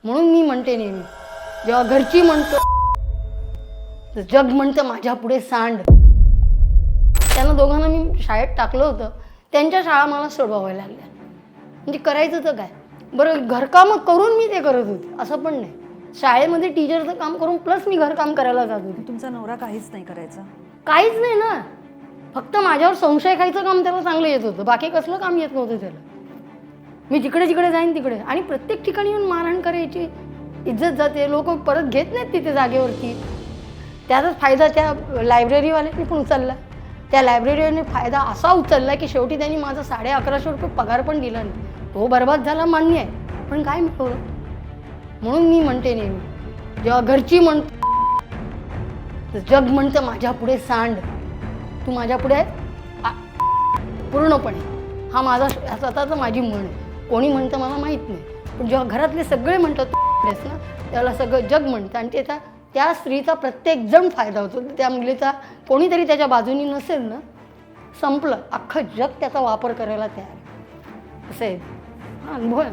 म्हणून मी म्हणते नेहमी, जेव्हा घरची म्हणतो तर जग म्हणतं माझ्या पुढे सांड. त्यांना दोघांना मी शाळेत टाकलं होतं, त्यांच्या शाळा मला सोडवाव्या लागल्या. म्हणजे करायचं तर काय. बरं, घरकामं करून मी ते करत होते असं पण नाही. शाळेमध्ये टीचरचं काम करून प्लस मी घरकाम करायला जात होते. तुमचा नवरा काहीच नाही करायचा? काहीच नाही ना, फक्त माझ्यावर संशय खायचं काम त्याला चांगलं येत होतं, बाकी कसलं काम येत नव्हतं त्याला. मी जिकडे जिकडे जाईन तिकडे, आणि प्रत्येक ठिकाणी येऊन मारहाण करायची, इज्जत जाते, लोक परत घेत नाहीत तिथे जागेवरती. त्याचाच फायदा त्या लायब्ररीवाल्यांनी पण उचलला. त्या लायब्ररीने फायदा असा उचलला की शेवटी त्यांनी माझा 1150 रुपये पगार पण दिला नाही. तो बरबाद झाला मान्य आहे, पण काय मिळवलं. म्हणून मी म्हणते नेहमी, जेव्हा घरची म्हणतो तर जग म्हणतं माझ्या पुढे सांड. तू माझ्या पुढे पूर्णपणे. हा माझा स्वतःचा माझी म्हण आहे. कोणी म्हणतं मला माहीत नाही, पण जेव्हा घरातले सगळे म्हणतात तू आहेस ना, त्याला सगळं जग म्हणतं. आणि त्याचा त्या स्त्रीचा प्रत्येक जण फायदा होतो. त्या मुलीचा कोणीतरी त्याच्या बाजूनी नसेल ना, संपलं. अख्खं जग त्याचा वापर करायला तयार. असं आहे, हा अनुभव आहे.